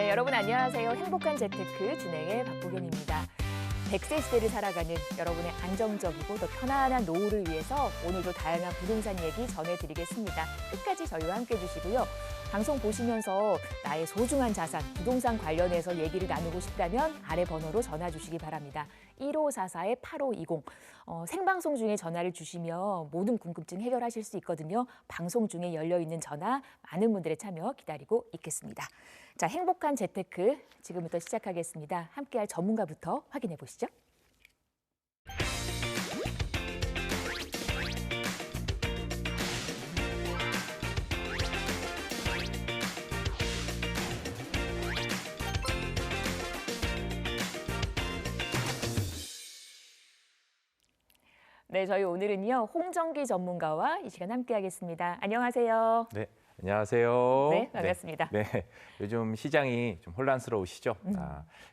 네, 여러분 안녕하세요. 행복한 재테크 진행의 박보경입니다. 100세 시대를 살아가는 여러분의 안정적이고 더 편안한 노후를 위해서 오늘도 다양한 부동산 얘기 전해드리겠습니다. 끝까지 저희와 함께해 주시고요. 방송 보시면서 나의 소중한 자산, 부동산 관련해서 얘기를 나누고 싶다면 아래 번호로 전화 주시기 바랍니다. 1544-8520. 생방송 중에 전화를 주시면 모든 궁금증 해결하실 수 있거든요. 방송 중에 열려있는 전화 많은 분들의 참여 기다리고 있겠습니다. 자, 행복한 재테크 지금부터 시작하겠습니다. 함께할 전문가부터 확인해 보시죠. 네, 저희 오늘은요 홍정기 전문가와 이 시간 함께하겠습니다. 안녕하세요. 네, 안녕하세요. 네, 반갑습니다. 네, 요즘 시장이 좀 혼란스러우시죠?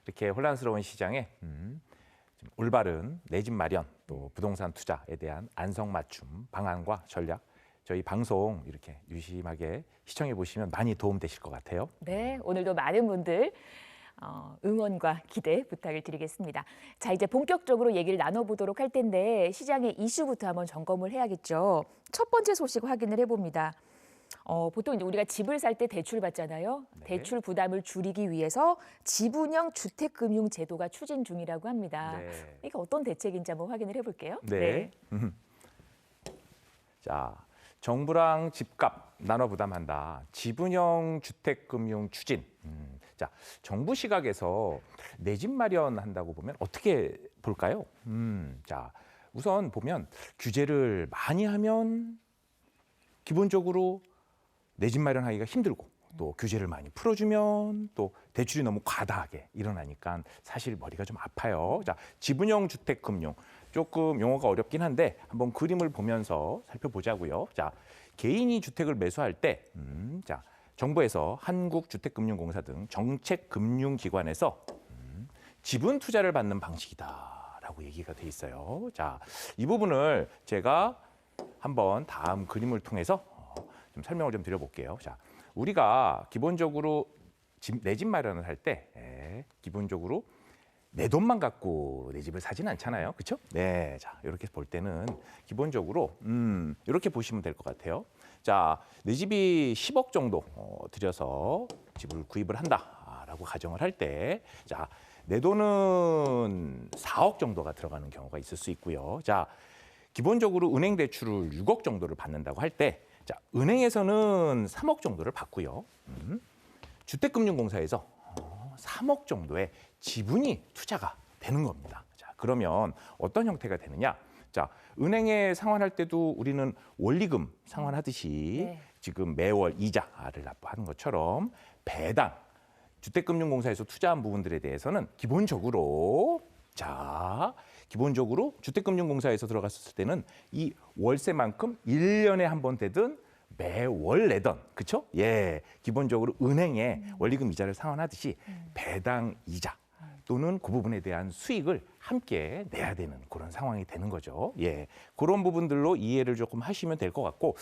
이렇게 혼란스러운 시장에 좀 올바른 내 집 마련 또 부동산 투자에 대한 안성맞춤 방안과 전략 저희 방송 이렇게 유심하게 시청해 보시면 많이 도움되실 것 같아요. 네, 오늘도 많은 분들 응원과 기대 부탁을 드리겠습니다. 자, 이제 본격적으로 얘기를 나눠보도록 할 텐데 시장의 이슈부터 한번 점검을 해야겠죠. 첫 번째 소식 확인을 해봅니다. 보통 이제 우리가 집을 살 때 대출 받잖아요. 네. 대출 부담을 줄이기 위해서 지분형 주택금융제도가 추진 중이라고 합니다. 네. 이게 어떤 대책인지 한번 확인을 해볼게요. 네. 자, 정부랑 집값 나눠 부담한다. 지분형 주택금융 추진. 자, 정부 시각에서 내 집 마련한다고 보면 어떻게 볼까요? 자, 우선 보면 규제를 많이 하면 기본적으로 내 집 마련하기가 힘들고 또 규제를 많이 풀어주면 또 대출이 너무 과다하게 일어나니까 사실 머리가 좀 아파요. 자, 지분형 주택금융 조금 용어가 어렵긴 한데 한번 그림을 보면서 살펴보자고요. 자, 개인이 주택을 매수할 때, 자, 정부에서 한국주택금융공사 등 정책금융기관에서 지분 투자를 받는 방식이다라고 얘기가 돼 있어요. 자, 이 부분을 제가 한번 다음 그림을 통해서 좀 설명을 좀 드려볼게요. 자, 우리가 기본적으로 내 집 마련을 할 때 기본적으로 내 돈만 갖고 내 집을 사진 않잖아요, 그렇죠? 네, 자 이렇게 볼 때는 기본적으로 이렇게 보시면 될 것 같아요. 자, 내 집이 10억 정도 들여서 집을 구입을 한다라고 가정을 할 때, 자, 내 돈은 4억 정도가 들어가는 경우가 있을 수 있고요. 자, 기본적으로 은행 대출을 6억 정도를 받는다고 할 때, 자, 은행에서는 3억 정도를 받고요. 주택금융공사에서 3억 정도의 지분이 투자가 되는 겁니다. 자, 그러면 어떤 형태가 되느냐? 자, 은행에 상환할 때도 우리는 원리금 상환하듯이 네. 지금 매월 이자를 납부하는 것처럼 배당, 주택금융공사에서 투자한 부분들에 대해서는 기본적으로 주택금융공사에서 들어갔을 때는 이 월세만큼 1년에 한 번 되든 매월 내던, 그렇죠? 예, 기본적으로 은행에 원리금 이자를 상환하듯이 배당 이자 또는 그 부분에 대한 수익을 함께 내야 되는 그런 상황이 되는 거죠. 예, 그런 부분들로 이해를 조금 하시면 될 것 같고,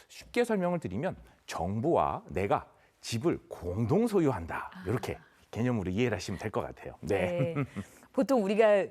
쉽게 설명을 드리면 정부와 내가 집을 공동 소유한다, 이렇게 개념으로 이해를 하시면 될 것 같아요. 네. 네. 보통 우리가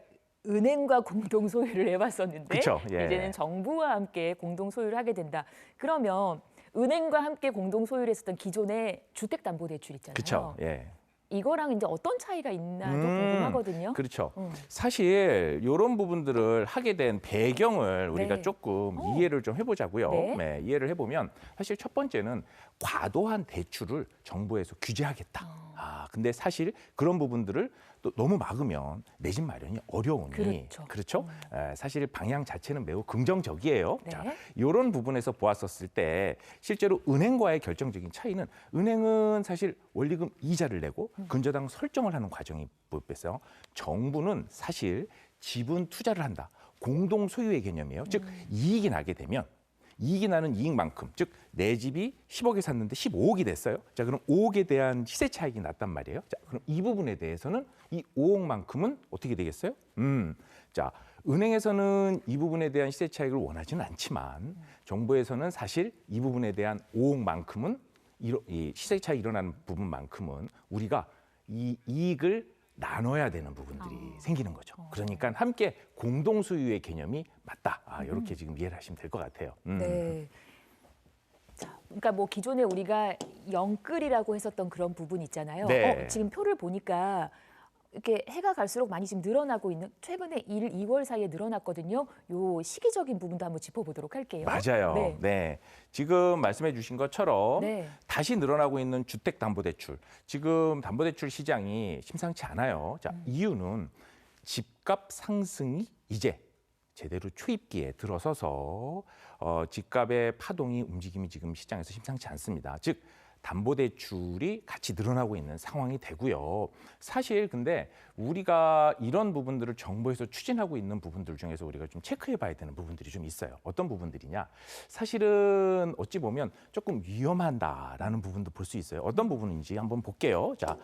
은행과 공동 소유를 해봤었는데 그쵸, 예. 이제는 정부와 함께 공동 소유를 하게 된다. 그러면 은행과 함께 공동 소유를 했었던 기존의 주택담보대출 있잖아요. 그렇죠. 예. 이거랑 이제 어떤 차이가 있나도 궁금하거든요. 그렇죠. 사실 이런 부분들을 하게 된 배경을 우리가 네. 조금 이해를 좀 해보자고요. 네. 네, 이해를 해보면 사실 첫 번째는 과도한 대출을 정부에서 규제하겠다. 근데 사실 그런 부분들을 또 너무 막으면 내 집 마련이 어려우니 그렇죠. 사실 방향 자체는 매우 긍정적이에요. 네. 자, 이런 부분에서 보았었을 때 실제로 은행과의 결정적인 차이는, 은행은 사실 원리금 이자를 내고 근저당 설정을 하는 과정이 보였어요. 정부는 사실 지분 투자를 한다. 공동 소유의 개념이에요. 즉 이익이 나게 되면 이익이 나는 이익만큼, 즉 내 집이 10억에 샀는데 15억이 됐어요. 자, 그럼 5억에 대한 시세 차익이 났단 말이에요. 자, 그럼 이 부분에 대해서는 이 5억만큼은 어떻게 되겠어요? 자, 은행에서는 이 부분에 대한 시세 차익을 원하지는 않지만 정부에서는 사실 이 부분에 대한 5억만큼은 이 시세 차익이 일어나는 부분만큼은 우리가 이 이익을 나눠야 되는 부분들이 생기는 거죠. 그러니까 함께 공동 소유의 개념이 맞다. 이렇게 지금 이해를 하시면 될 것 같아요. 네. 자, 그러니까 뭐 기존에 우리가 영끌이라고 했었던 그런 부분 있잖아요. 네. 지금 표를 보니까 이렇게 해가 갈수록 많이 지금 늘어나고 있는 최근에 1, 2월 사이에 늘어났거든요. 요 시기적인 부분도 한번 짚어보도록 할게요. 맞아요. 네. 네. 지금 말씀해 주신 것처럼 네. 다시 늘어나고 있는 주택담보대출. 지금 담보대출 시장이 심상치 않아요. 자, 이유는 집값 상승이 이제 제대로 초입기에 들어서서 집값의 파동이 움직임이 지금 시장에서 심상치 않습니다. 즉 담보대출이 같이 늘어나고 있는 상황이 되고요. 사실 근데 우리가 이런 부분들을 정부에서 추진하고 있는 부분들 중에서 우리가 좀 체크해 봐야 되는 부분들이 좀 있어요. 어떤 부분들이냐? 사실은 어찌 보면 조금 위험하다라는 부분도 볼 수 있어요. 어떤 부분인지 한번 볼게요. 자,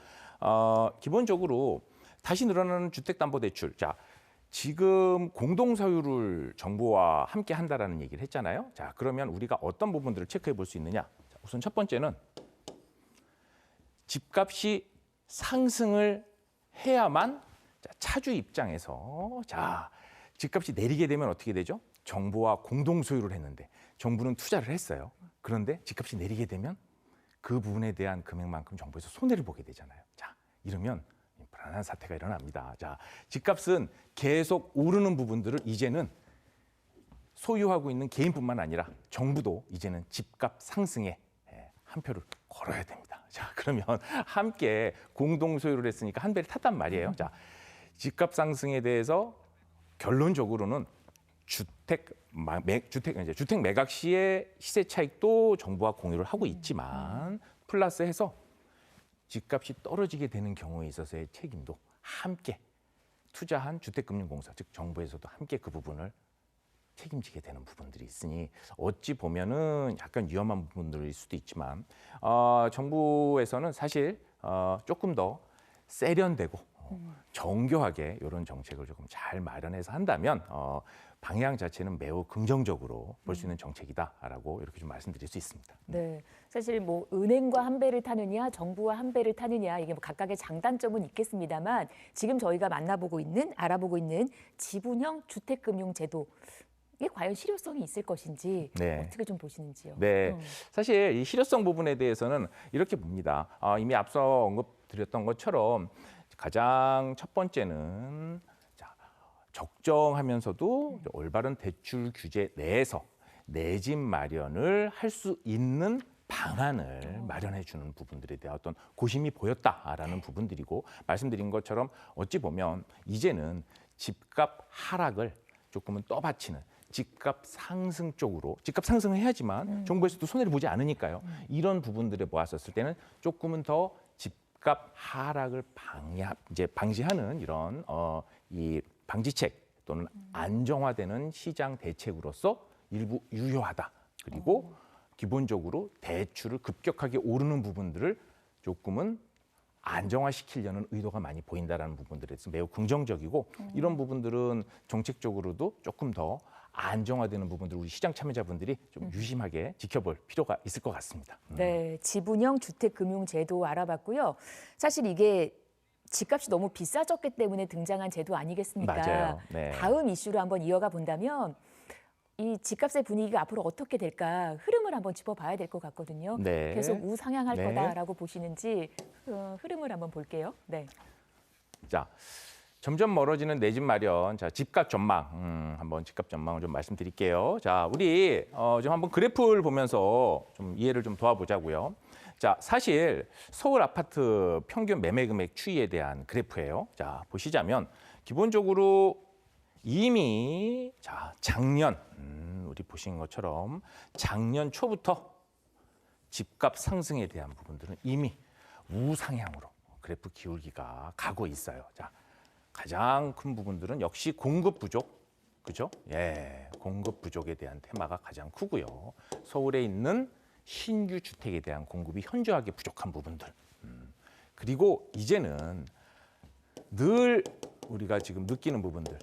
기본적으로 다시 늘어나는 주택담보대출. 자, 지금 공동소유를 정부와 함께 한다라는 얘기를 했잖아요. 자, 그러면 우리가 어떤 부분들을 체크해 볼 수 있느냐? 자, 우선 첫 번째는 집값이 상승을 해야만 차주 입장에서 집값이 내리게 되면 어떻게 되죠? 정부와 공동 소유를 했는데 정부는 투자를 했어요. 그런데 집값이 내리게 되면 그 부분에 대한 금액만큼 정부에서 손해를 보게 되잖아요. 자, 이러면 불안한 사태가 일어납니다. 자, 집값은 계속 오르는 부분들을 이제는 소유하고 있는 개인뿐만 아니라 정부도 이제는 집값 상승에 한 표를 걸어야 됩니다. 자, 그러면 함께 공동 소유를 했으니까 한 배를 탔단 말이에요. 자, 집값 상승에 대해서 결론적으로는 주택 매각 시의 시세 차익도 정부와 공유를 하고 있지만 플러스해서 집값이 떨어지게 되는 경우에 있어서의 책임도 함께 투자한 주택금융공사, 즉 정부에서도 함께 그 부분을 책임지게 되는 부분들이 있으니 어찌 보면은 약간 위험한 부분들일 수도 있지만 정부에서는 사실 조금 더 세련되고 정교하게 이런 정책을 조금 잘 마련해서 한다면 방향 자체는 매우 긍정적으로 볼 수 있는 정책이다라고 이렇게 좀 말씀드릴 수 있습니다. 네, 사실 뭐 은행과 한 배를 타느냐, 정부와 한 배를 타느냐 이게 뭐 각각의 장단점은 있겠습니다만 지금 저희가 알아보고 있는 지분형 주택금융제도 이게 과연 실효성이 있을 것인지 네. 어떻게 좀 보시는지요? 네, 사실 이 실효성 부분에 대해서는 이렇게 봅니다. 이미 앞서 언급드렸던 것처럼 가장 첫 번째는 적정하면서도 올바른 대출 규제 내에서 내 집 마련을 할 수 있는 방안을 마련해 주는 부분들에 대한 어떤 고심이 보였다라는 부분들이고 말씀드린 것처럼 어찌 보면 이제는 집값 하락을 조금은 떠받치는 집값 상승 쪽으로 집값 상승을 해야지만 정부에서도 손해를 보지 않으니까요. 이런 부분들에 모았었을 때는 조금은 더 집값 하락을 방지하는 이런 이 방지책 또는 안정화되는 시장 대책으로서 일부 유효하다. 그리고 기본적으로 대출을 급격하게 오르는 부분들을 조금은 안정화시키려는 의도가 많이 보인다라는 부분들에 대해서 매우 긍정적이고 이런 부분들은 정책적으로도 조금 더 안정화되는 부분들 우리 시장 참여자분들이 좀 유심하게 지켜볼 필요가 있을 것 같습니다. 네, 지분형 주택금융제도 알아봤고요. 사실 이게 집값이 너무 비싸졌기 때문에 등장한 제도 아니겠습니까? 맞아요. 네. 다음 이슈로 한번 이어가 본다면 이 집값의 분위기가 앞으로 어떻게 될까 흐름을 한번 짚어봐야 될 것 같거든요. 네. 계속 우상향할 네. 거다라고 보시는지 흐름을 한번 볼게요. 네. 자, 점점 멀어지는 내 집 마련. 자, 집값 전망. 한번 집값 전망을 좀 말씀드릴게요. 자, 우리 좀 한번 그래프를 보면서 좀 이해를 좀 도와보자고요. 자, 사실 서울 아파트 평균 매매 금액 추이에 대한 그래프예요. 자, 보시자면 기본적으로 이미 작년 우리 보신 것처럼 작년 초부터 집값 상승에 대한 부분들은 이미 우상향으로 그래프 기울기가 가고 있어요. 자, 가장 큰 부분들은 역시 공급 부족, 그죠? 예, 공급 부족에 대한 테마가 가장 크고요. 서울에 있는 신규 주택에 대한 공급이 현저하게 부족한 부분들. 그리고 이제는 늘 우리가 지금 느끼는 부분들,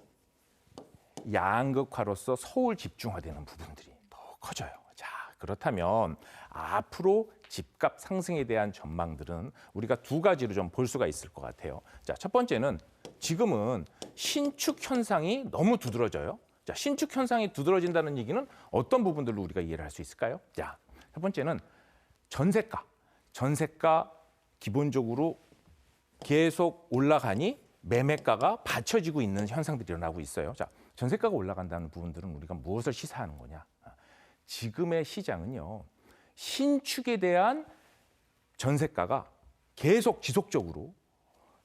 양극화로서 서울 집중화되는 부분들이 더 커져요. 자, 그렇다면 앞으로 집값 상승에 대한 전망들은 우리가 두 가지로 좀 볼 수가 있을 것 같아요. 자, 첫 번째는 지금은 신축 현상이 너무 두드러져요. 자, 신축 현상이 두드러진다는 얘기는 어떤 부분들로 우리가 이해를 할 수 있을까요? 자, 첫 번째는 전세가. 전세가 기본적으로 계속 올라가니 매매가가 받쳐지고 있는 현상들이 일어나고 있어요. 자, 전세가가 올라간다는 부분들은 우리가 무엇을 시사하는 거냐? 지금의 시장은요, 신축에 대한 전세가가 계속 지속적으로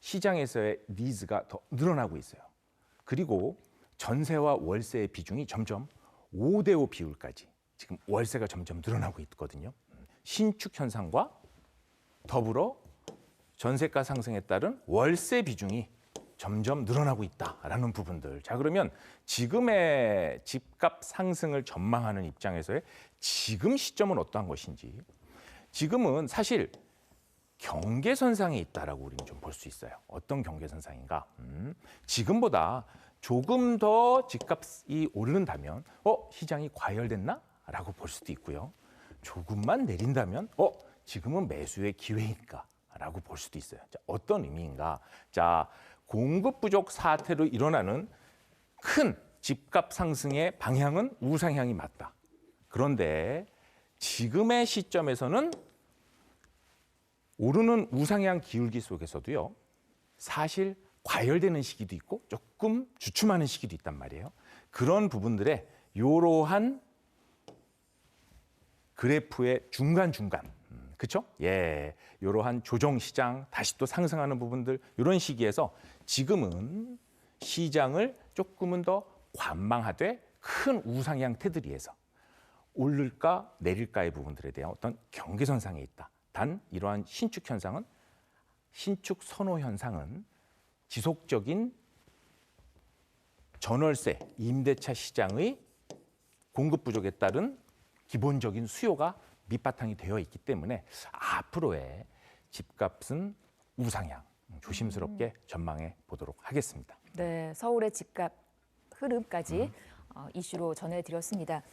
시장에서의 니즈가 더 늘어나고 있어요. 그리고 전세와 월세의 비중이 점점 5대5 비율까지 지금 월세가 점점 늘어나고 있거든요. 신축 현상과 더불어 전세가 상승에 따른 월세 비중이 점점 늘어나고 있다라는 부분들. 자, 그러면 지금의 집값 상승을 전망하는 입장에서의 지금 시점은 어떠한 것인지. 지금은 사실 경계선상에 있다라고 우리는 좀 볼 수 있어요. 어떤 경계선상인가? 지금보다 조금 더 집값이 오른다면 시장이 과열됐나? 라고 볼 수도 있고요. 조금만 내린다면 지금은 매수의 기회인가? 라고 볼 수도 있어요. 자, 어떤 의미인가? 자, 공급 부족 사태로 일어나는 큰 집값 상승의 방향은 우상향이 맞다. 그런데 지금의 시점에서는 오르는 우상향 기울기 속에서도요, 사실 과열되는 시기도 있고 조금 주춤하는 시기도 있단 말이에요. 그런 부분들에 이러한 그래프의 중간중간, 그렇죠? 예, 이러한 조정 시장, 다시 또 상승하는 부분들, 이런 시기에서 지금은 시장을 조금은 더 관망하되 큰 우상향 테두리에서 오를까 내릴까의 부분들에 대한 어떤 경계선상에 있다. 단 이러한 신축 현상은, 신축 선호 현상은 지속적인 전월세, 임대차 시장의 공급 부족에 따른 기본적인 수요가 밑바탕이 되어 있기 때문에 앞으로의 집값은 우상향, 조심스럽게 전망해 보도록 하겠습니다. 네, 서울의 집값 흐름까지 이슈로 전해드렸습니다.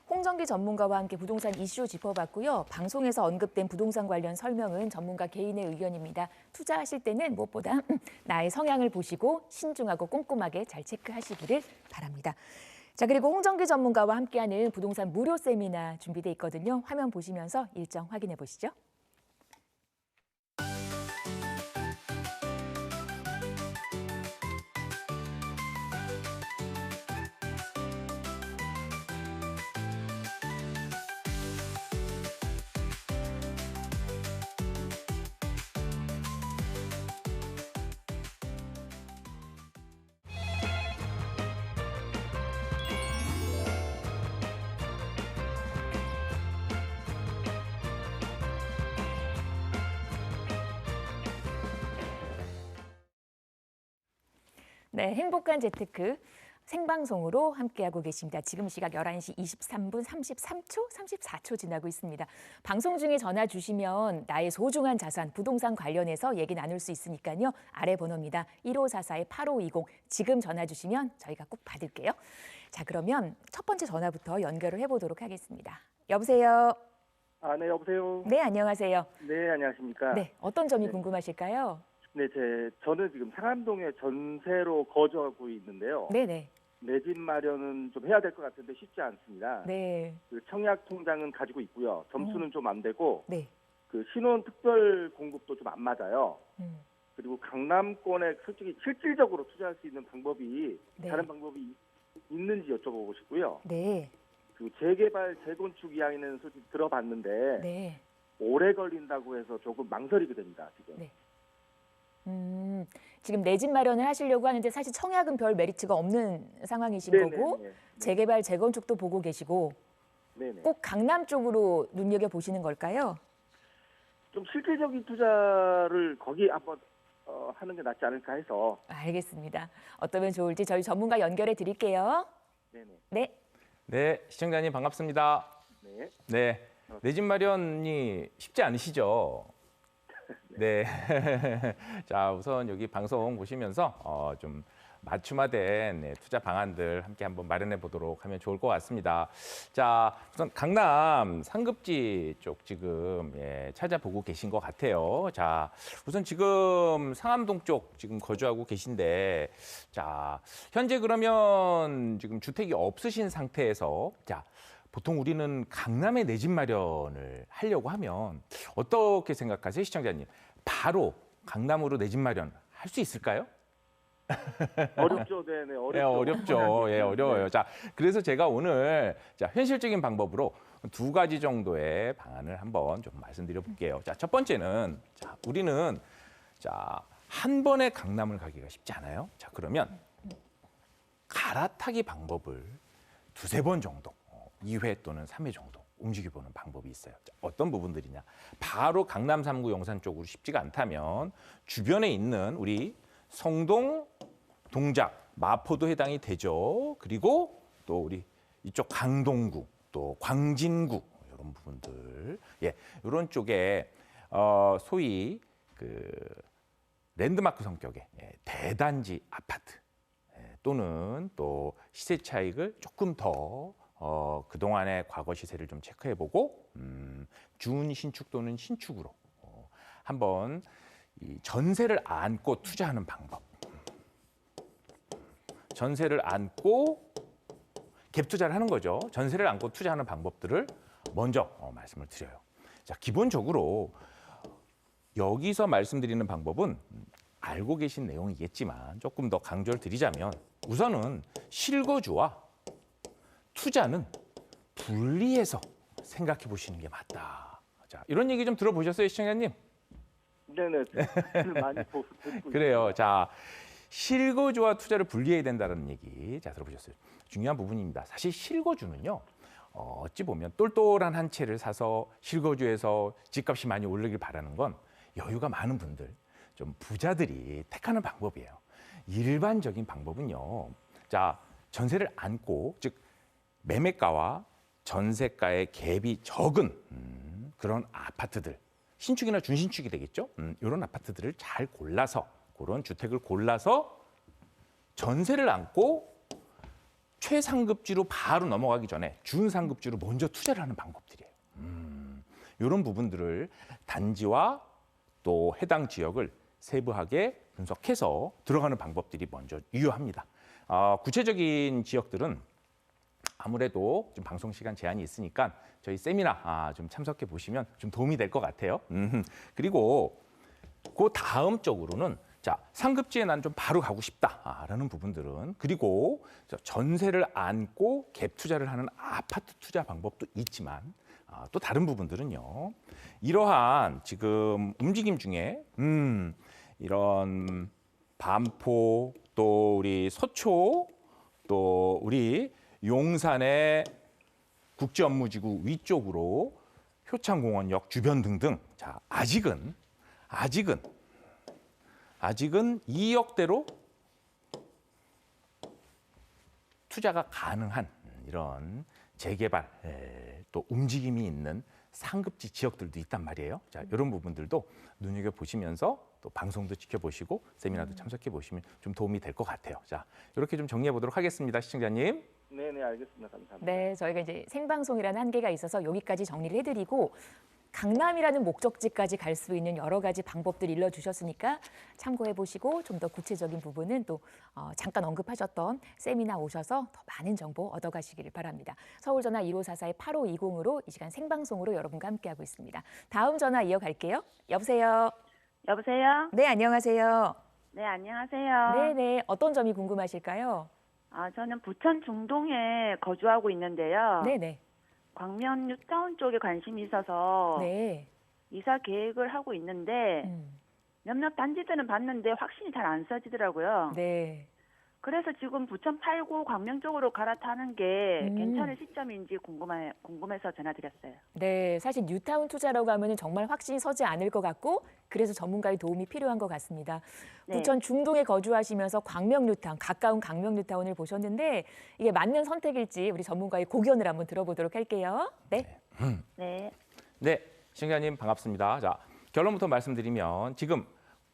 홍정기 전문가와 함께 부동산 이슈 짚어봤고요. 방송에서 언급된 부동산 관련 설명은 전문가 개인의 의견입니다. 투자하실 때는 무엇보다 나의 성향을 보시고 신중하고 꼼꼼하게 잘 체크하시기를 바랍니다. 자, 그리고 홍정기 전문가와 함께하는 부동산 무료 세미나 준비돼 있거든요. 화면 보시면서 일정 확인해 보시죠. 네, 행복한 재테크 생방송으로 함께하고 계십니다. 지금 시각 11시 23분 33초, 34초 지나고 있습니다. 방송 중에 전화 주시면 나의 소중한 자산, 부동산 관련해서 얘기 나눌 수 있으니까요. 아래 번호입니다. 1544-8520. 지금 전화 주시면 저희가 꼭 받을게요. 자, 그러면 첫 번째 전화부터 연결을 해보도록 하겠습니다. 여보세요? 네, 여보세요. 네, 안녕하세요. 네, 안녕하십니까. 네, 어떤 점이 네. 궁금하실까요? 네, 저는 지금 상암동에 전세로 거주하고 있는데요. 네네. 내 집 마련은 좀 해야 될 것 같은데 쉽지 않습니다. 네. 그 청약 통장은 가지고 있고요. 점수는 좀 안 되고, 네. 그 신혼 특별 공급도 좀 안 맞아요. 음. 그리고 강남권에 솔직히 실질적으로 투자할 수 있는 방법이 네. 다른 방법이 있는지 여쭤보고 싶고요. 네. 그리고 재개발, 재건축 이야기는 솔직히 들어봤는데 네. 오래 걸린다고 해서 조금 망설이게 됩니다. 지금. 네. 지금 내 집 마련을 하시려고 하는데 사실 청약은 별 메리트가 없는 상황이신 거고 재개발, 재건축도 보고 계시고 네네. 꼭 강남 쪽으로 눈여겨 보시는 걸까요? 좀 실질적인 투자를 거기 한번 하는 게 낫지 않을까 해서. 알겠습니다. 어떠면 좋을지 저희 전문가 연결해 드릴게요. 네네. 네. 네, 시청자님 반갑습니다. 네. 네, 내 집 마련이 쉽지 않으시죠? 네. 자, 우선 여기 방송 보시면서 좀 맞춤화된 투자 방안들 함께 한번 마련해 보도록 하면 좋을 것 같습니다. 자, 우선 강남 상급지 쪽 지금 찾아보고 계신 것 같아요. 자, 우선 지금 상암동 쪽 지금 거주하고 계신데, 자, 현재 그러면 지금 주택이 없으신 상태에서, 자, 보통 우리는 강남에 내 집 마련을 하려고 하면 어떻게 생각하세요, 시청자님? 바로 강남으로 내 집 마련 할 수 있을까요? 어렵죠, 네네, 어렵죠. 네, 어렵죠. 예, 어려워요. 자, 그래서 제가 오늘 자, 현실적인 방법으로 두 가지 정도의 방안을 한번 좀 말씀드려 볼게요. 자, 첫 번째는 자, 우리는 자, 한 번에 강남을 가기가 쉽지 않아요. 자, 그러면 갈아타기 방법을 두세 번 정도, 2회 또는 3회 정도 움직여보는 방법이 있어요. 자, 어떤 부분들이냐? 바로 강남 3구 용산 쪽으로 쉽지가 않다면 주변에 있는 우리 성동, 동작, 마포도 해당이 되죠. 그리고 또 우리 이쪽 강동구, 또 광진구 이런 부분들, 이런 쪽에 소위 그 랜드마크 성격의 대단지 아파트 또는 또 시세 차익을 조금 더 그동안의 과거 시세를 좀 체크해보고 준신축 또는 신축으로 한번 이 전세를 안고 투자하는 방법. 전세를 안고 갭 투자를 하는 거죠. 전세를 안고 투자하는 방법들을 먼저 말씀을 드려요. 자, 기본적으로 여기서 말씀드리는 방법은 알고 계신 내용이겠지만 조금 더 강조를 드리자면 우선은 실거주와 투자는 분리해서 생각해 보시는 게 맞다. 자, 이런 얘기 좀 들어보셨어요, 시청자님? 네네, 많이 듣고 그래요. 자, 실거주와 투자를 분리해야 된다는 얘기, 자, 들어보셨어요. 중요한 부분입니다. 사실 실거주는요, 어찌 보면 똘똘한 한 채를 사서 실거주에서 집값이 많이 오르길 바라는 건 여유가 많은 분들, 좀 부자들이 택하는 방법이에요. 일반적인 방법은요, 자, 전세를 안고, 즉 매매가와 전세가의 갭이 적은 그런 아파트들, 신축이나 준신축이 되겠죠. 이런 아파트들을 잘 골라서, 그런 주택을 골라서 전세를 안고 최상급지로 바로 넘어가기 전에 준상급지로 먼저 투자를 하는 방법들이에요. 이런 부분들을 단지와 또 해당 지역을 세부하게 분석해서 들어가는 방법들이 먼저 유효합니다. 구체적인 지역들은 아무래도 좀 방송 시간 제한이 있으니까 저희 세미나 좀 참석해 보시면 좀 도움이 될 것 같아요. 그리고 그 다음 쪽으로는 자, 상급지에 난 좀 바로 가고 싶다라는 부분들은 그리고 전세를 안고 갭 투자를 하는 아파트 투자 방법도 있지만 또 다른 부분들은요. 이러한 지금 움직임 중에 이런 반포 또 우리 서초 또 우리 용산의 국제업무지구 위쪽으로 효창공원역 주변 등등 자, 아직은 2억대로 투자가 가능한 이런 재개발 또 움직임이 있는 상급지 지역들도 있단 말이에요. 자, 이런 부분들도 눈여겨보시면서 또 방송도 지켜보시고 세미나도 참석해 보시면 좀 도움이 될 것 같아요. 자, 이렇게 좀 정리해 보도록 하겠습니다. 시청자님. 네네, 알겠습니다. 감사합니다. 네, 저희가 이제 생방송이라는 한계가 있어서 여기까지 정리를 해드리고 강남이라는 목적지까지 갈 수 있는 여러 가지 방법들 일러주셨으니까 참고해 보시고 좀 더 구체적인 부분은 또 잠깐 언급하셨던 세미나 오셔서 더 많은 정보 얻어가시기를 바랍니다. 서울전화 1544-8520으로 이 시간 생방송으로 여러분과 함께하고 있습니다. 다음 전화 이어갈게요. 여보세요. 여보세요? 네, 안녕하세요. 네, 안녕하세요. 네네, 어떤 점이 궁금하실까요? 저는 부천 중동에 거주하고 있는데요. 네네. 광명 뉴타운 쪽에 관심이 있어서 네. 이사 계획을 하고 있는데 몇몇 단지들은 봤는데 확신이 잘 안 써지더라고요. 네. 그래서 지금 부천 8구 광명 쪽으로 갈아타는 게 음. 괜찮은 시점인지 궁금해서 전화드렸어요. 네, 사실 뉴타운 투자라고 하면 정말 확신이 서지 않을 것 같고 그래서 전문가의 도움이 필요한 것 같습니다. 네. 부천 중동에 거주하시면서 광명 뉴타운, 가까운 광명 뉴타운을 보셨는데 이게 맞는 선택일지 우리 전문가의 고견을 한번 들어보도록 할게요. 네. 네. 네, 시청자님 반갑습니다. 자, 결론부터 말씀드리면 지금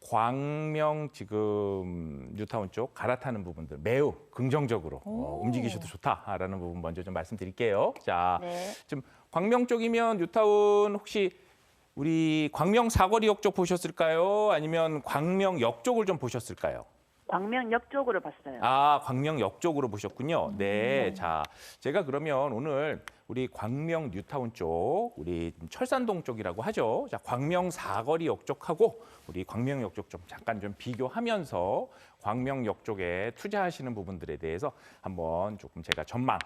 광명 지금 뉴타운 쪽 갈아타는 부분들 매우 긍정적으로 움직이셔도 좋다라는 부분 먼저 좀 말씀드릴게요. 자, 네. 지금 광명 쪽이면 뉴타운 혹시 우리 광명 사거리역 쪽 보셨을까요? 아니면 광명역 쪽을 좀 보셨을까요? 광명역 쪽으로 봤어요. 아, 광명역 쪽으로 보셨군요. 네. 자, 제가 그러면 오늘 우리 광명 뉴타운 쪽, 우리 철산동 쪽이라고 하죠. 자, 광명 사거리역 쪽하고 우리 광명역 쪽 좀 잠깐 좀 비교하면서 광명역 쪽에 투자하시는 부분들에 대해서 한번 조금 제가 전망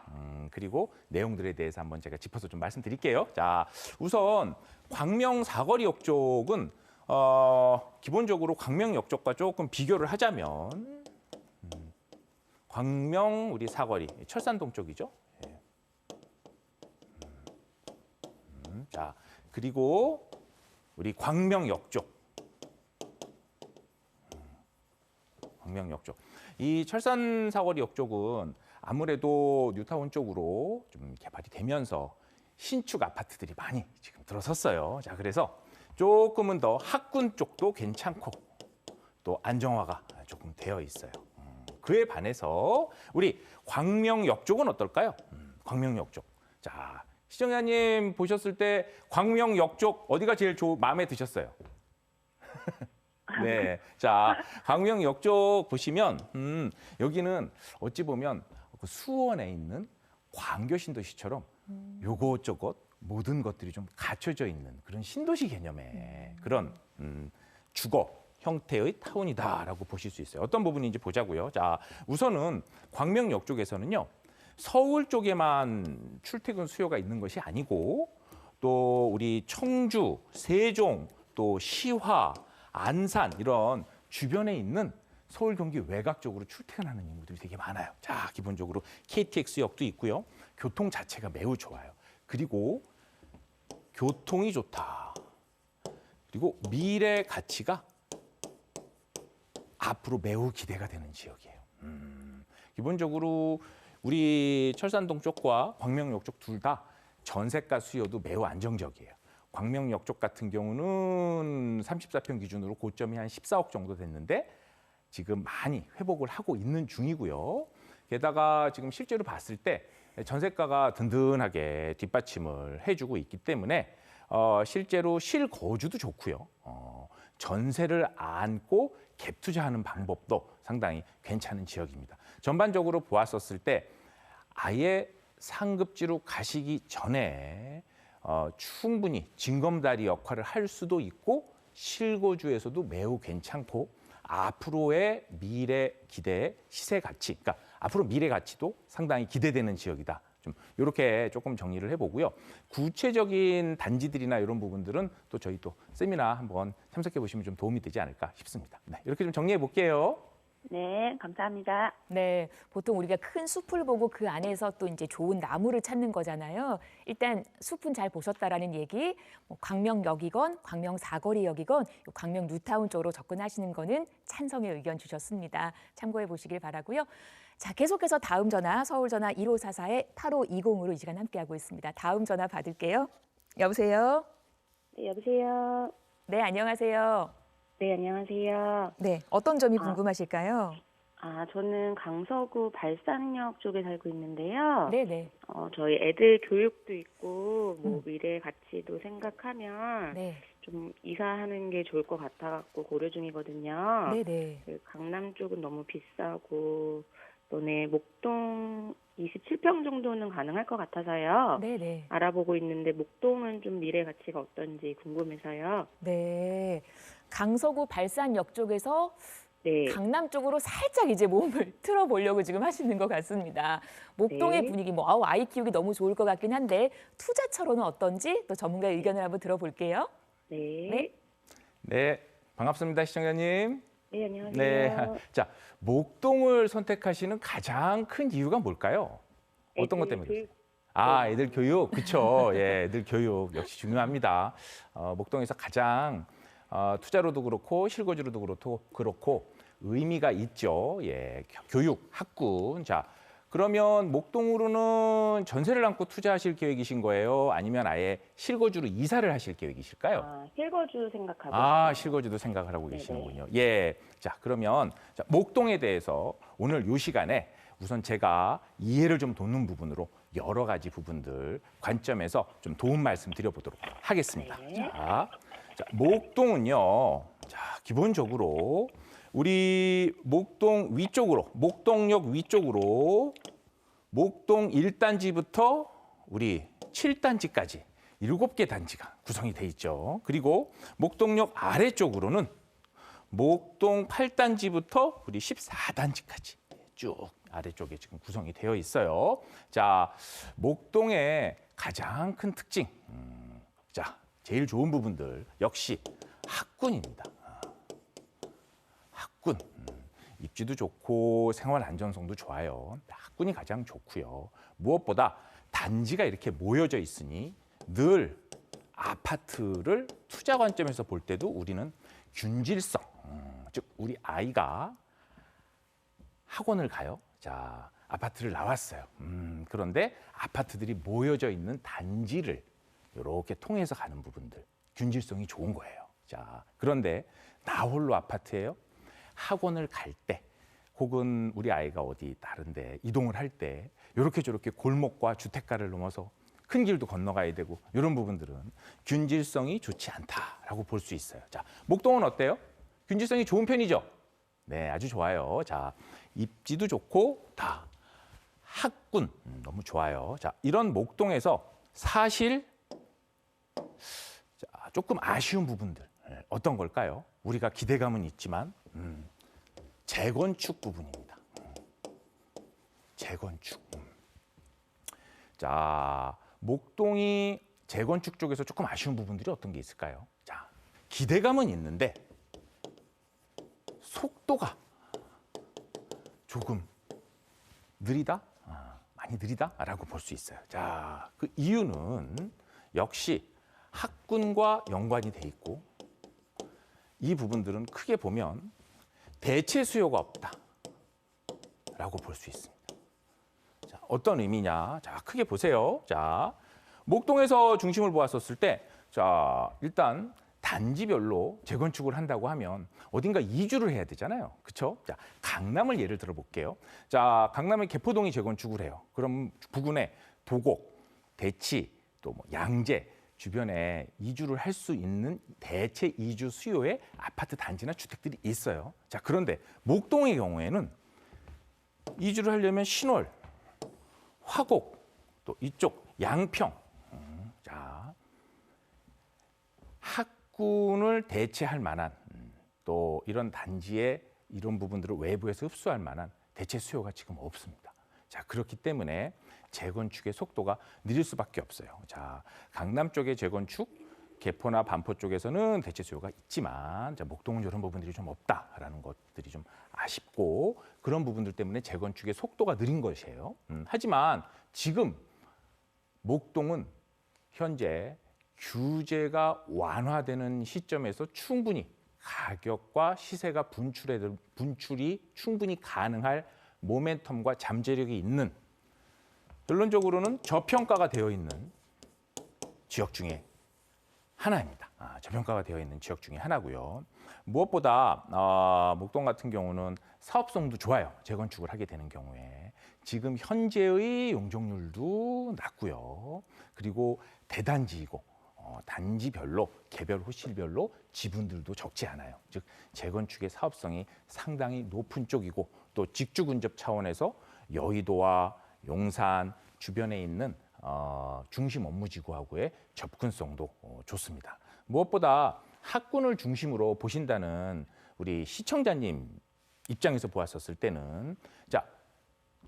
그리고 내용들에 대해서 한번 제가 짚어서 좀 말씀드릴게요. 자, 우선 광명 사거리역 쪽은 기본적으로 광명역 쪽과 조금 비교를 하자면 광명 우리 사거리 철산동 쪽이죠. 예. 자, 그리고 우리 광명역 쪽. 광명역 쪽. 이 철산 사거리역 쪽은 아무래도 뉴타운 쪽으로 좀 개발이 되면서 신축 아파트들이 많이 지금 들어섰어요. 자, 그래서 조금은 더 학군 쪽도 괜찮고 또 안정화가 조금 되어 있어요. 그에 반해서 우리 광명역 쪽은 어떨까요? 광명역 쪽. 자, 시청자님 보셨을 때 광명역 쪽 어디가 제일 마음에 드셨어요? 네, 자, 광명역 쪽 보시면 여기는 어찌 보면 그 수원에 있는 광교 신도시처럼 요것저것 모든 것들이 좀 갖춰져 있는 그런 신도시 개념의 그런 주거 형태의 타운이다라고 보실 수 있어요. 어떤 부분인지 보자고요. 자, 우선은 광명역 쪽에서는요. 서울 쪽에만 출퇴근 수요가 있는 것이 아니고 또 우리 청주, 세종, 또 시화, 안산 이런 주변에 있는 서울 경기 외곽 쪽으로 출퇴근하는 인구들이 되게 많아요. 자, 기본적으로 KTX역도 있고요. 교통 자체가 매우 좋아요. 그리고 교통이 좋다. 그리고 미래 가치가 앞으로 매우 기대가 되는 지역이에요. 기본적으로 우리 철산동 쪽과 광명역 쪽 둘 다 전세가 수요도 매우 안정적이에요. 광명역 쪽 같은 경우는 34평 기준으로 고점이 한 14억 정도 됐는데 지금 많이 회복을 하고 있는 중이고요. 게다가 지금 실제로 봤을 때 전세가가 든든하게 뒷받침을 해주고 있기 때문에 실제로 실거주도 좋고요. 전세를 안고 갭 투자하는 방법도 상당히 괜찮은 지역입니다. 전반적으로 보았었을 때 아예 상급지로 가시기 전에 충분히 징검다리 역할을 할 수도 있고 실거주에서도 매우 괜찮고 앞으로의 미래 기대 시세 가치, 그러니까 앞으로 미래 가치도 상당히 기대되는 지역이다. 좀 이렇게 조금 정리를 해보고요. 구체적인 단지들이나 이런 부분들은 또 저희 또 세미나 한번 참석해 보시면 좀 도움이 되지 않을까 싶습니다. 네, 이렇게 좀 정리해 볼게요. 네, 감사합니다. 네, 보통 우리가 큰 숲을 보고 그 안에서 또 이제 좋은 나무를 찾는 거잖아요. 일단 숲은 잘 보셨다라는 얘기, 광명역이건 광명 사거리역이건 광명 뉴타운 쪽으로 접근하시는 거는 찬성의 의견 주셨습니다. 참고해 보시길 바라고요. 자, 계속해서 다음 전화 서울 전화 1544-8520으로 이 시간 함께하고 있습니다. 다음 전화 받을게요. 여보세요. 네, 여보세요. 네, 안녕하세요. 네, 안녕하세요. 네, 어떤 점이 궁금하실까요? 저는 강서구 발산역 쪽에 살고 있는데요. 네, 네. 저희 애들 교육도 있고 뭐 미래 가치도 생각하면 네. 좀 이사하는 게 좋을 것 같아갖고 고려 중이거든요. 네, 네. 그 강남 쪽은 너무 비싸고 너네 목동 27평 정도는 가능할 것 같아서요. 네, 네. 알아보고 있는데 목동은 좀 미래 가치가 어떤지 궁금해서요. 네. 강서구 발산역 쪽에서 네. 강남 쪽으로 살짝 이제 몸을 틀어보려고 지금 하시는 것 같습니다. 목동의 네. 분위기, 아이 키우기 너무 좋을 것 같긴 한데 투자처로는 어떤지 또 전문가의 의견을 한번 들어볼게요. 네. 네. 네, 반갑습니다, 시청자님. 네, 안녕하세요. 네, 자, 목동을 선택하시는 가장 큰 이유가 뭘까요? 어떤 것 때문에? 교육. 애들 교육, 그렇죠. 예, 애들 교육 역시 중요합니다. 목동에서 가장 투자로도 그렇고 실거주로도 그렇고 의미가 있죠. 예, 교육, 학군. 자, 그러면 목동으로는 전세를 안고 투자하실 계획이신 거예요? 아니면 아예 실거주로 이사를 하실 계획이실까요? 아, 실거주 생각하고 아, 있어요. 실거주도 생각을 하고 네네. 계시는군요. 예. 자, 그러면 자, 목동에 대해서 오늘 이 시간에 우선 제가 이해를 좀 돕는 부분으로 여러 가지 부분들 관점에서 좀 도움 말씀 드려보도록 하겠습니다. 네. 자, 목동은요. 자, 기본적으로 우리 목동 위쪽으로, 목동역 위쪽으로 목동 1단지부터 우리 7단지까지 7개 단지가 구성이 돼 있죠. 그리고 목동역 아래쪽으로는 목동 8단지부터 우리 14단지까지 쭉 아래쪽에 지금 구성이 되어 있어요. 자, 목동의 가장 큰 특징. 자, 제일 좋은 부분들 역시 학군입니다. 학군. 입지도 좋고 생활 안전성도 좋아요. 학군이 가장 좋고요. 무엇보다 단지가 이렇게 모여져 있으니 늘 아파트를 투자 관점에서 볼 때도 우리는 균질성, 즉 우리 아이가 학원을 가요. 자, 아파트를 나왔어요. 그런데 아파트들이 모여져 있는 단지를 이렇게 통해서 가는 부분들, 균질성이 좋은 거예요. 자, 그런데 나 홀로 아파트예요. 학원을 갈 때, 혹은 우리 아이가 어디 다른데 이동을 할 때 이렇게 저렇게 골목과 주택가를 넘어서 큰 길도 건너가야 되고 이런 부분들은 균질성이 좋지 않다라고 볼 수 있어요. 자, 목동은 어때요? 균질성이 좋은 편이죠? 네, 아주 좋아요. 자, 입지도 좋고 다 학군 너무 좋아요. 자, 이런 목동에서 사실 자, 조금 아쉬운 부분들 어떤 걸까요? 우리가 기대감은 있지만 재건축 부분입니다. 재건축. 자, 목동이 재건축 쪽에서 조금 아쉬운 부분들이 어떤 게 있을까요? 자, 기대감은 있는데 속도가 조금 느리다? 많이 느리다라고 볼 수 있어요. 자, 그 이유는 역시 학군과 연관이 돼 있고 이 부분들은 크게 보면 대체 수요가 없다라고 볼 수 있습니다. 자, 어떤 의미냐? 자, 크게 보세요. 자, 목동에서 중심을 보았었을 때, 자, 일단 단지별로 재건축을 한다고 하면 어딘가 이주를 해야 되잖아요. 그렇죠? 자, 강남을 예를 들어 볼게요. 자, 강남의 개포동이 재건축을 해요. 그럼 부근에 도곡, 대치, 또 뭐 양재 주변에 이주를 할 수 있는 대체 이주 수요의 아파트 단지나 주택들이 있어요. 자, 그런데 목동의 경우에는 이주를 하려면 신월, 화곡, 또 이쪽 양평, 자, 학군을 대체할 만한 또 이런 단지의 이런 부분들을 외부에서 흡수할 만한 대체 수요가 지금 없습니다. 자, 그렇기 때문에 재건축의 속도가 느릴 수밖에 없어요. 자, 강남 쪽의 재건축, 개포나 반포 쪽에서는 대체 수요가 있지만 자, 목동은 이런 부분들이 좀 없다라는 것들이 좀 아쉽고 그런 부분들 때문에 재건축의 속도가 느린 것이에요. 하지만 지금 목동은 현재 규제가 완화되는 시점에서 충분히 가격과 시세가 분출이 충분히 가능할 모멘텀과 잠재력이 있는 결론적으로는 저평가가 되어 있는 지역 중에 하나입니다. 저평가가 되어 있는 지역 중에 하나고요. 무엇보다 목동 같은 경우는 사업성도 좋아요. 재건축을 하게 되는 경우에 지금 현재의 용적률도 낮고요. 그리고 대단지이고 단지별로 개별 호실별로 지분들도 적지 않아요. 즉 재건축의 사업성이 상당히 높은 쪽이고 또 직주 근접 차원에서 여의도와 용산 주변에 있는 중심 업무지구하고의 접근성도 좋습니다. 무엇보다 학군을 중심으로 보신다는 우리 시청자님 입장에서 보았었을 때는 자,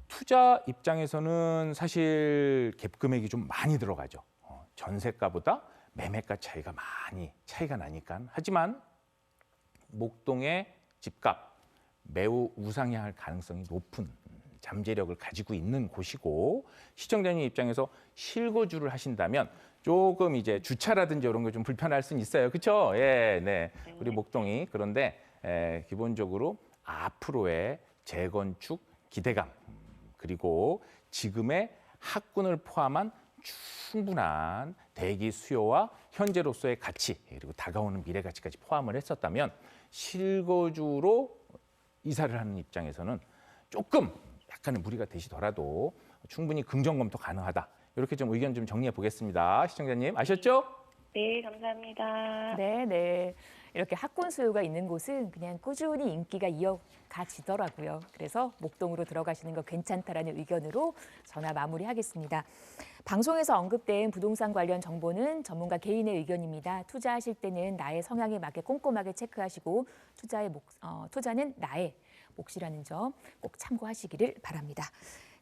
투자 입장에서는 사실 갭 금액이 좀 많이 들어가죠. 전세가보다 매매가 차이가 나니까. 하지만 목동의 집값 매우 우상향할 가능성이 높은 잠재력을 가지고 있는 곳이고 시청자님 입장에서 실거주를 하신다면 조금 이제 주차라든지 이런 게 좀 불편할 수는 있어요. 그렇죠? 예, 네. 우리 목동이 그런데 기본적으로 앞으로의 재건축 기대감 그리고 지금의 학군을 포함한 충분한 대기 수요와 현재로서의 가치, 그리고 다가오는 미래 가치까지 포함을 했었다면 실거주로 이사를 하는 입장에서는 조금 약간의 무리가 되시더라도 충분히 긍정 검토 가능하다. 이렇게 좀 의견 좀 정리해 보겠습니다. 시청자님 아셨죠? 네, 감사합니다. 네, 네. 이렇게 학군 수요가 있는 곳은 그냥 꾸준히 인기가 이어가지더라고요. 그래서 목동으로 들어가시는 거 괜찮다라는 의견으로 전화 마무리하겠습니다. 방송에서 언급된 부동산 관련 정보는 전문가 개인의 의견입니다. 투자하실 때는 나의 성향에 맞게 꼼꼼하게 체크하시고 투자는 나의 몫이라는 점 꼭 참고하시기를 바랍니다.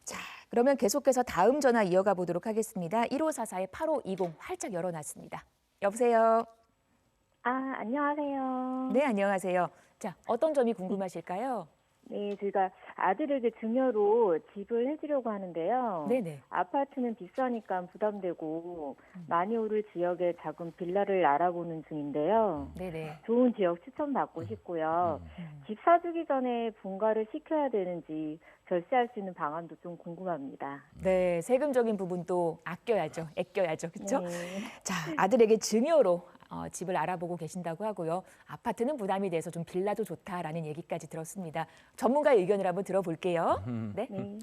자, 그러면 계속해서 다음 전화 이어가 보도록 하겠습니다. 1544-8520 활짝 열어놨습니다. 여보세요. 안녕하세요. 네, 안녕하세요. 자, 어떤 점이 궁금하실까요? 네, 저희가 아들에게 증여로 집을 해주려고 하는데요. 네네. 아파트는 비싸니까 부담되고 많이 오를 지역에 작은 빌라를 알아보는 중인데요. 네네. 좋은 지역 추천받고 싶고요. 집 사주기 전에 분가를 시켜야 되는지 절세할 수 있는 방안도 좀 궁금합니다. 네, 세금적인 부분도 아껴야죠. 아껴야죠. 그렇죠? 네. 자, 아들에게 증여로 집을 알아보고 계신다고 하고요. 아파트는 부담이 돼서 좀 빌라도 좋다라는 얘기까지 들었습니다. 전문가의 의견을 한번 들어볼게요. 네. 네.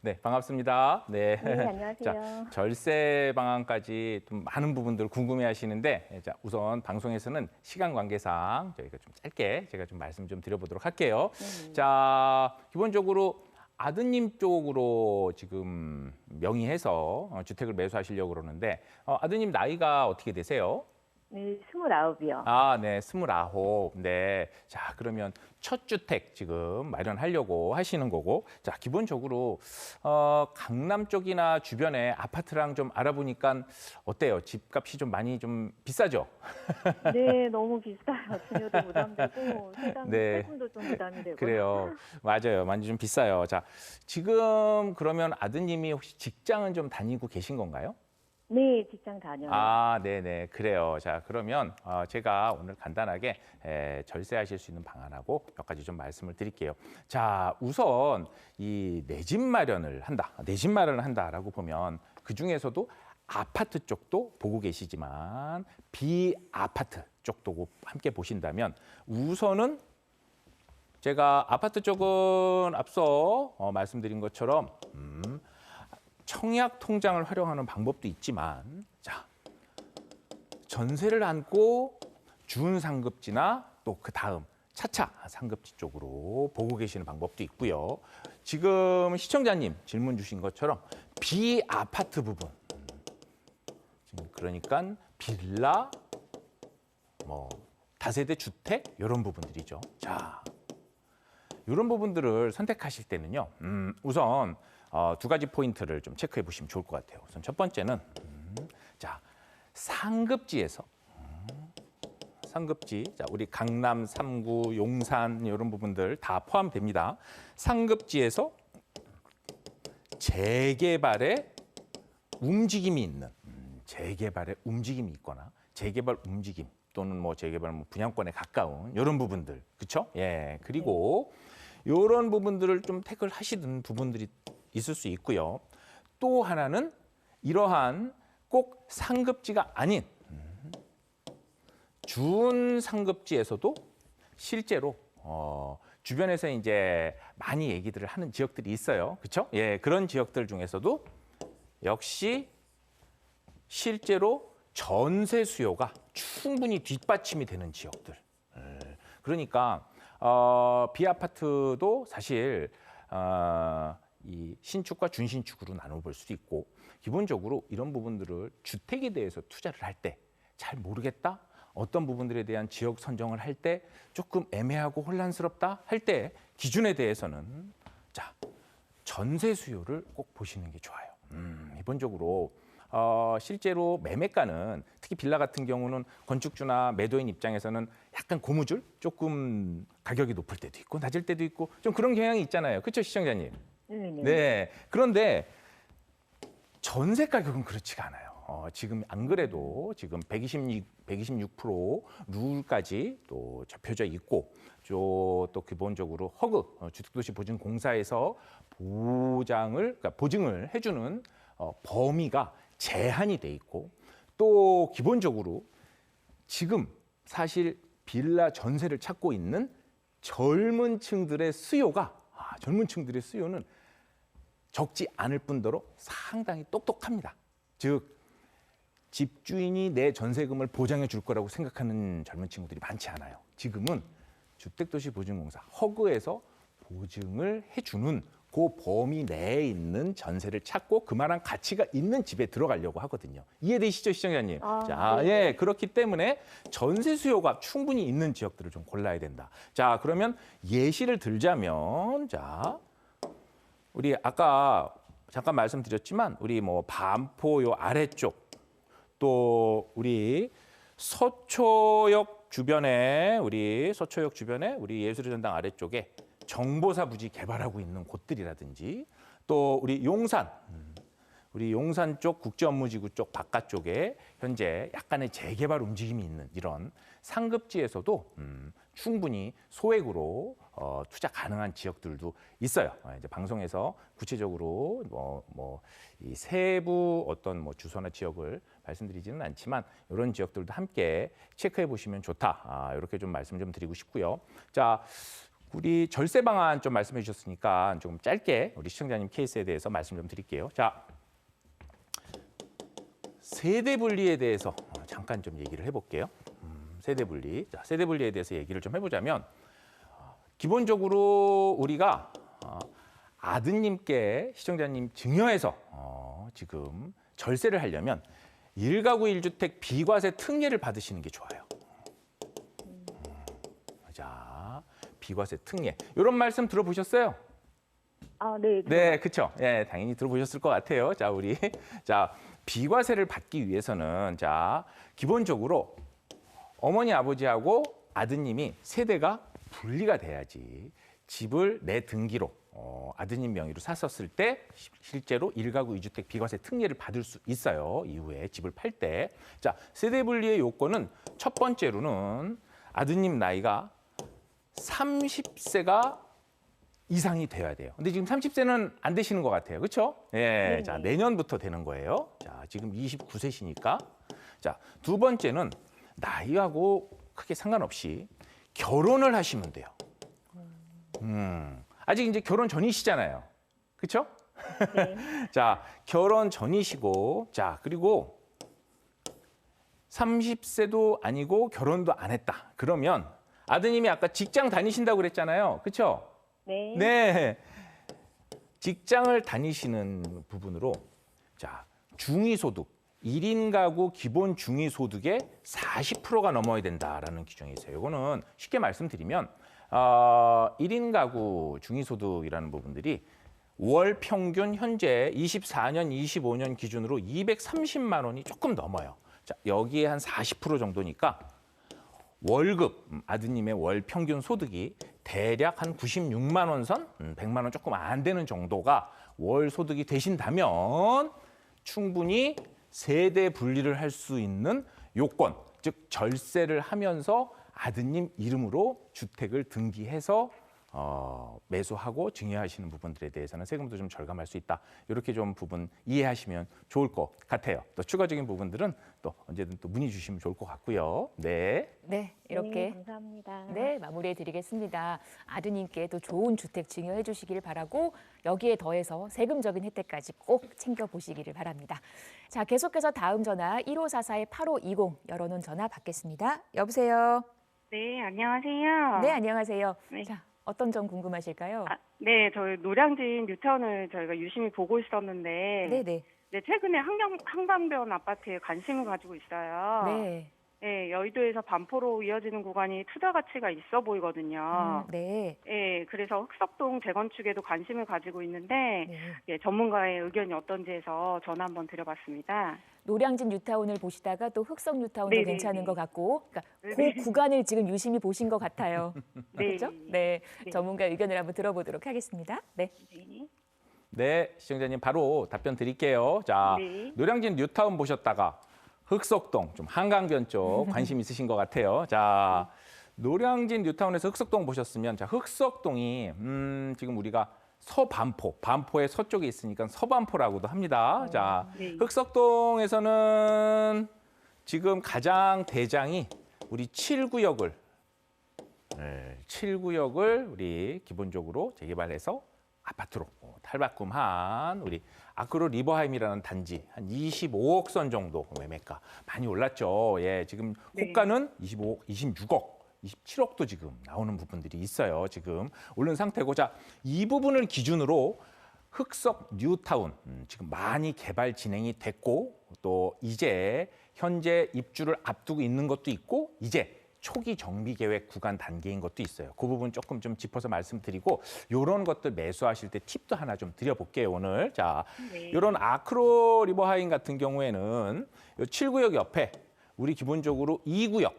네, 반갑습니다. 네. 네, 안녕하세요. 자, 절세 방안까지 좀 많은 부분들 궁금해하시는데, 자, 우선 방송에서는 시간 관계상 저희가 좀 짧게 제가 좀 말씀 좀 드려보도록 할게요. 자, 기본적으로 아드님 쪽으로 지금 명의해서 주택을 매수하시려고 그러는데, 아드님 나이가 어떻게 되세요? 네, 29이요. 아, 네, 29. 네. 자, 그러면 첫 주택 지금 마련하려고 하시는 거고, 자, 기본적으로 강남 쪽이나 주변에 아파트랑 좀 알아보니까 어때요? 집값이 좀 많이 좀 비싸죠? 네, 너무 비싸요. 증여도 부담되고 네. 세금도 좀 부담이 되고. 그래요. 맞아요. 많이 좀 비싸요. 자, 지금 그러면 아드님이 혹시 직장은 좀 다니고 계신 건가요? 네, 직장 다녀요. 아, 네네. 그래요. 자, 그러면 제가 오늘 간단하게 절세하실 수 있는 방안하고 몇 가지 좀 말씀을 드릴게요. 자, 우선 이 내 집 마련을 한다. 내 집 마련을 한다라고 보면 그중에서도 아파트 쪽도 보고 계시지만 비아파트 쪽도 함께 보신다면 우선은 제가 아파트 쪽은 앞서 말씀드린 것처럼 청약 통장을 활용하는 방법도 있지만, 자, 전세를 안고 준상급지나 또 그 다음 차차 상급지 쪽으로 보고 계시는 방법도 있고요. 지금 시청자님 질문 주신 것처럼 비아파트 부분, 지금 그러니까 빌라, 뭐 다세대 주택 이런 부분들이죠. 자, 이런 부분들을 선택하실 때는요. 우선 두 가지 포인트를 좀 체크해 보시면 좋을 것 같아요. 우선 첫 번째는 자, 상급지에서 상급지, 자, 우리 강남 3구, 용산 이런 부분들 다 포함됩니다. 상급지에서 재개발의 움직임이 있는 재개발의 움직임이 있거나 재개발 움직임 또는 뭐 재개발 분양권에 가까운 이런 부분들, 그렇죠? 예, 그리고 이런 부분들을 좀 태클 하시는 부분들이 있을 수 있고요. 또 하나는 이러한 꼭 상급지가 아닌 준상급지에서도 실제로 주변에서 이제 많이 얘기들을 하는 지역들이 있어요. 그렇죠? 예, 그런 지역들 중에서도 역시 실제로 전세 수요가 충분히 뒷받침이 되는 지역들. 그러니까 비아파트도 사실 이 신축과 준신축으로 나눠볼 수도 있고, 기본적으로 이런 부분들을 주택에 대해서 투자를 할 때 잘 모르겠다, 어떤 부분들에 대한 지역 선정을 할 때 조금 애매하고 혼란스럽다 할 때 기준에 대해서는 자, 전세 수요를 꼭 보시는 게 좋아요. 기본적으로 실제로 매매가는 특히 빌라 같은 경우는 건축주나 매도인 입장에서는 약간 고무줄, 조금 가격이 높을 때도 있고 낮을 때도 있고 좀 그런 경향이 있잖아요. 그렇죠, 시청자님? 네. 네. 그런데 전세 가격은 그렇지가 않아요. 지금 안 그래도 지금 126% 룰까지 또 잡혀져 있고 또 기본적으로 허그 주택도시보증공사에서 그러니까 보증을 해주는 범위가 제한이 돼 있고 또 기본적으로 지금 사실 빌라 전세를 찾고 있는 젊은 층들의 수요는 적지 않을 뿐더러 상당히 똑똑합니다. 즉 집주인이 내 전세금을 보장해 줄 거라고 생각하는 젊은 친구들이 많지 않아요. 지금은 주택도시보증공사 허그에서 보증을 해주는 그 범위 내에 있는 전세를 찾고 그만한 가치가 있는 집에 들어가려고 하거든요. 이해되시죠, 시청자님? 자, 네. 예, 그렇기 때문에 전세 수요가 충분히 있는 지역들을 좀 골라야 된다. 자, 그러면 예시를 들자면, 자, 우리 아까 잠깐 말씀드렸지만 우리 뭐 반포 요 아래쪽 또 우리 서초역 주변에 우리 예술의 전당 아래쪽에 정보사 부지 개발하고 있는 곳들이라든지 또 우리 용산 쪽 국제업무지구 쪽 바깥쪽에 현재 약간의 재개발 움직임이 있는 이런 상급지에서도 충분히 소액으로 투자 가능한 지역들도 있어요. 이제 방송에서 구체적으로 이 세부 어떤 뭐 주소나 지역을 말씀드리지는 않지만 이런 지역들도 함께 체크해 보시면 좋다. 이렇게 좀 말씀 좀 드리고 싶고요. 자, 우리 절세 방안 좀 말씀해 주셨으니까 좀 짧게 우리 시청자님 케이스에 대해서 말씀 좀 드릴게요. 자, 세대 분리에 대해서 잠깐 좀 얘기를 해볼게요. 세대 분리. 자, 세대 분리에 대해서 얘기를 좀 해보자면 기본적으로 우리가 아드님께 시청자님 증여해서 지금 절세를 하려면 1가구 1주택 비과세 특례를 받으시는 게 좋아요. 자, 비과세 특례. 이런 말씀 들어보셨어요? 네. 네, 그렇죠. 예, 당연히 들어보셨을 것 같아요. 자, 자, 비과세를 받기 위해서는 자, 기본적으로 어머니 아버지하고 아드님이 세대가 분리가 돼야지 집을 내 등기로 아드님 명의로 샀었을 때 실제로 1가구 2주택 비과세 특례를 받을 수 있어요. 이후에 집을 팔 때. 자, 세대 분리의 요건은 첫 번째로는 아드님 나이가 30세가 이상이 돼야 돼요. 근데 지금 30세는 안 되시는 것 같아요. 그렇죠? 예. 자, 내년부터 되는 거예요. 자, 지금 29세시니까. 자, 두 번째는 나이하고 크게 상관없이 결혼을 하시면 돼요. 아직 이제 결혼 전이시잖아요. 그렇죠? 네. 자, 결혼 전이시고 자, 그리고 30세도 아니고 결혼도 안 했다. 그러면 아드님이 아까 직장 다니신다고 그랬잖아요. 그렇죠? 네. 네. 직장을 다니시는 부분으로 자, 중위소득 1인 가구 기본 중위소득의 40%가 넘어야 된다라는 규정이 있어요. 이거는 쉽게 말씀드리면 1인 가구 중위소득이라는 부분들이 월 평균 현재 24년, 25년 기준으로 230만 원이 조금 넘어요. 자, 여기에 한 40% 정도니까 월급, 아드님의 월 평균 소득이 대략 한 96만 원 선, 100만 원 조금 안 되는 정도가 월 소득이 되신다면 충분히 세대 분리를 할 수 있는 요건, 즉 절세를 하면서 아드님 이름으로 주택을 등기해서 매수하고 증여하시는 부분들에 대해서는 세금도 좀 절감할 수 있다. 이렇게 좀 부분 이해하시면 좋을 것 같아요. 또 추가적인 부분들은 또 언제든 또 문의 주시면 좋을 것 같고요. 네. 네, 이렇게 네, 감사합니다. 네, 마무리해 드리겠습니다. 아드님께 또 좋은 주택 증여해 주시기를 바라고 여기에 더해서 세금적인 혜택까지 꼭 챙겨보시기를 바랍니다. 자, 계속해서 다음 전화 1544-8520 열어놓은 전화 받겠습니다. 여보세요? 네, 안녕하세요. 네, 안녕하세요. 네. 자, 어떤 점 궁금하실까요? 네, 저희 노량진 뉴타운을 저희가 유심히 보고 있었는데, 네네. 네, 최근에 한강변 아파트에 관심을 가지고 있어요. 네. 네, 여의도에서 반포로 이어지는 구간이 투자 가치가 있어 보이거든요. 네. 네, 그래서 흑석동 재건축에도 관심을 가지고 있는데, 네. 예, 전문가의 의견이 어떤지 해서 전화 한번 드려봤습니다. 노량진 뉴타운을 보시다가 또 흑석 뉴타운도 네네네. 괜찮은 것 같고, 그러니까 네네. 그 구간을 지금 유심히 보신 것 같아요. 네. 그렇죠? 네. 네. 전문가 의견을 한번 들어보도록 하겠습니다. 네. 네. 네, 시청자님 바로 답변 드릴게요. 자, 네. 노량진 뉴타운 보셨다가 흑석동, 좀 한강변 쪽 관심 있으신 것 같아요. 자, 노량진 뉴타운에서 흑석동 보셨으면, 자, 흑석동이 지금 우리가 서반포, 반포의 서쪽에 있으니까 서반포라고도 합니다. 자, 네. 흑석동에서는 지금 가장 대장이 우리 7구역을 네, 7구역을 우리 기본적으로 재개발해서 아파트로 탈바꿈한 우리 아크로 리버하임이라는 단지 한 25억 선 정도 매매가 많이 올랐죠. 예, 지금 네. 호가는 25억, 26억, 27억도 지금 나오는 부분들이 있어요. 지금 오른 상태고, 자, 이 부분을 기준으로 흑석 뉴타운 지금 많이 개발 진행이 됐고, 또 이제 현재 입주를 앞두고 있는 것도 있고, 이제 초기 정비 계획 구간 단계인 것도 있어요. 그 부분 조금 좀 짚어서 말씀드리고, 이런 것들 매수하실 때 팁도 하나 좀 드려볼게요, 오늘. 자, 네. 이런 아크로 리버하임 같은 경우에는 요 7구역 옆에 우리 기본적으로 2구역,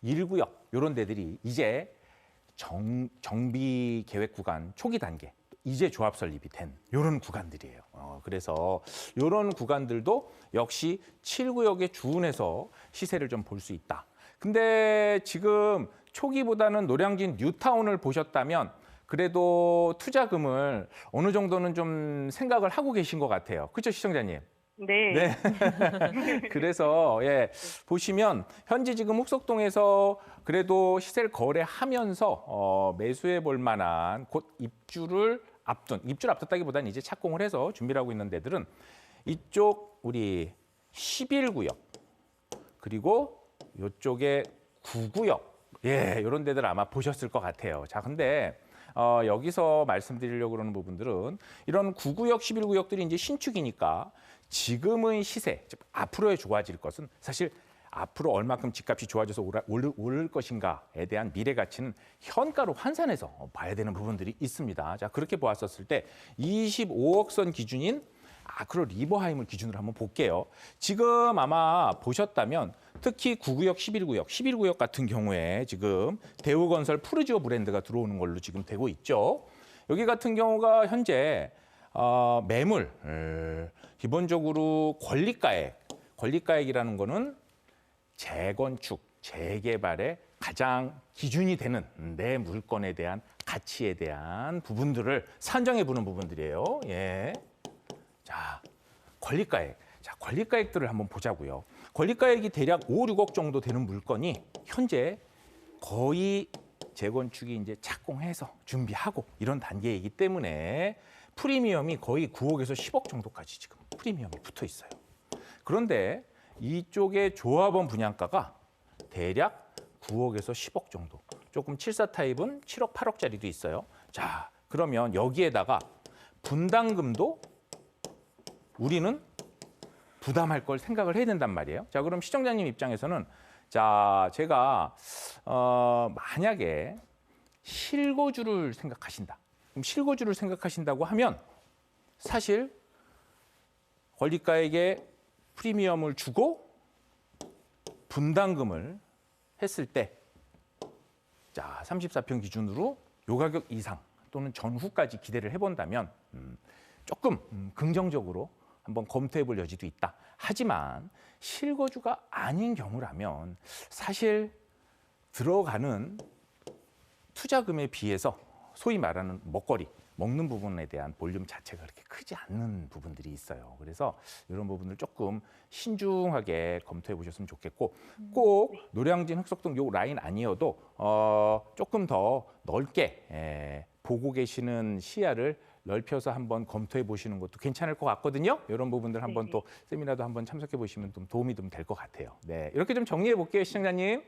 1구역 이런 데들이 이제 정비 계획 구간 초기 단계, 이제 조합 설립이 된 이런 구간들이에요. 그래서 이런 구간들도 역시 7구역에 주운해서 시세를 좀 볼 수 있다. 근데 지금 초기보다는 노량진 뉴타운을 보셨다면 그래도 투자금을 어느 정도는 좀 생각을 하고 계신 것 같아요. 그렇죠, 시청자님? 네. 네. 그래서 예, 보시면 현재 지금 흑석동에서 그래도 시세를 거래하면서 매수해 볼 만한 곧 입주를 앞뒀다기보다는 이제 착공을 해서 준비를 하고 있는 데들은 이쪽 우리 11구역 그리고 이쪽에 9구역 예, 이런 데들 아마 보셨을 것 같아요. 자, 근데 여기서 말씀드리려고 그러는 부분들은 이런 9구역, 11구역들이 이제 신축이니까 지금의 시세, 즉 앞으로의 좋아질 것은 사실 앞으로 얼마큼 집값이 좋아져서 오를 것인가에 대한 미래 가치는 현가로 환산해서 봐야 되는 부분들이 있습니다. 자, 그렇게 보았었을 때 25억 선 기준인 아크로 리버하임을 기준으로 한번 볼게요. 지금 아마 보셨다면 특히 9구역, 11구역 같은 경우에 지금 대우건설 푸르지오 브랜드가 들어오는 걸로 지금 되고 있죠. 여기 같은 경우가 현재 매물, 기본적으로 권리가액이라는 거는 재건축, 재개발의 가장 기준이 되는 내 물건에 대한 가치에 대한 부분들을 산정해 보는 부분들이에요. 예. 자, 권리가액. 자, 권리가액들을 한번 보자고요. 권리가액이 대략 5, 6억 정도 되는 물건이 현재 거의 재건축이 이제 착공해서 준비하고 이런 단계이기 때문에 프리미엄이 거의 9억에서 10억 정도까지 지금 프리미엄이 붙어 있어요. 그런데 이쪽의 조합원 분양가가 대략 9억에서 10억 정도. 조금 74 타입은 7억, 8억짜리도 있어요. 자, 그러면 여기에다가 분담금도 우리는 부담할 걸 생각을 해야 된단 말이에요. 자, 그럼 시청자님 입장에서는 자, 제가 만약에 실거주를 생각하신다. 그럼 실거주를 생각하신다고 하면 사실 권리가액에 프리미엄을 주고 분담금을 했을 때 자, 34평 기준으로 요 가격 이상 또는 전후까지 기대를 해본다면 조금 긍정적으로 한번 검토해 볼 여지도 있다. 하지만 실거주가 아닌 경우라면 사실 들어가는 투자금에 비해서 소위 말하는 먹는 부분에 대한 볼륨 자체가 그렇게 크지 않는 부분들이 있어요. 그래서 이런 부분을 조금 신중하게 검토해 보셨으면 좋겠고 꼭 노량진 흑석동 요 라인 아니어도 조금 더 넓게 보고 계시는 시야를 넓혀서 한번 검토해 보시는 것도 괜찮을 것 같거든요. 이런 부분들 한번 또 세미나도 한번 참석해 보시면 좀 도움이 좀 될 것 같아요. 네, 이렇게 좀 정리해 볼게요, 시청자님.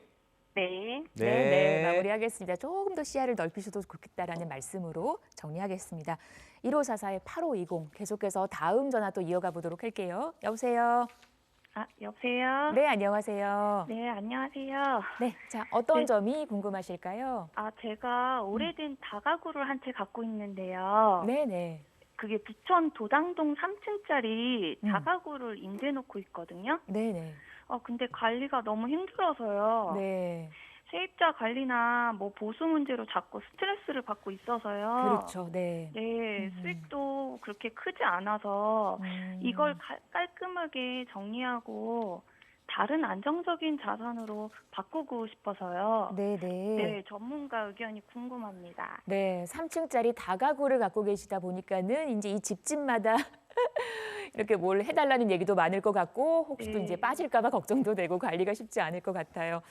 네. 네, 마무리하겠습니다. 조금 더 시야를 넓히셔도 좋겠다라는 말씀으로 정리하겠습니다. 1544-8520 계속해서 다음 전화 또 이어가 보도록 할게요. 여보세요. 아, 여보세요? 네, 안녕하세요. 네, 안녕하세요. 네, 자, 어떤 네. 점이 궁금하실까요? 아, 제가 오래된 다가구를 한 채 갖고 있는데요. 네네. 그게 부천 도당동 3층짜리 음. 다가구를 임대 놓고 있거든요. 네네. 근데 관리가 너무 힘들어서요. 네. 세입자 관리나 뭐 보수 문제로 자꾸 스트레스를 받고 있어서요. 그렇죠. 네. 네, 수익도 그렇게 크지 않아서 이걸 깔끔하게 정리하고 다른 안정적인 자산으로 바꾸고 싶어서요. 네, 네, 네. 전문가 의견이 궁금합니다. 네, 3층짜리 다가구를 갖고 계시다 보니까는 이제 이 집집마다 이렇게 뭘 해달라는 얘기도 많을 것 같고 혹시 또 네. 이제 빠질까 봐 걱정도 되고 관리가 쉽지 않을 것 같아요.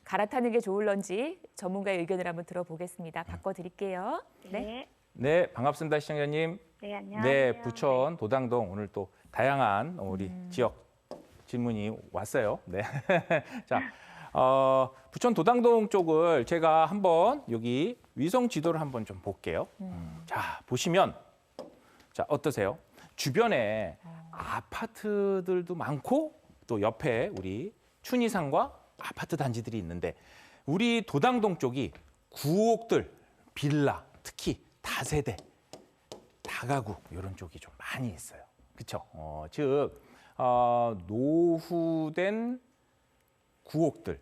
갈아타는 게 좋을런지 전문가의 의견을 한번 들어보겠습니다. 바꿔드릴게요. 네. 네, 반갑습니다, 시청자님. 네, 안녕하세요. 네, 부천 도당동 오늘 또 다양한 우리 지역 질문이 왔어요. 네. 자, 부천 도당동 쪽을 제가 한번 여기 위성 지도를 한번 좀 볼게요. 자, 보시면 자, 어떠세요? 주변에 아파트들도 많고 또 옆에 우리 춘희상과 아파트 단지들이 있는데 우리 도당동 쪽이 구옥들, 빌라, 특히 다세대, 다가구 이런 쪽이 좀 많이 있어요. 그렇죠? 즉 노후된 구옥들,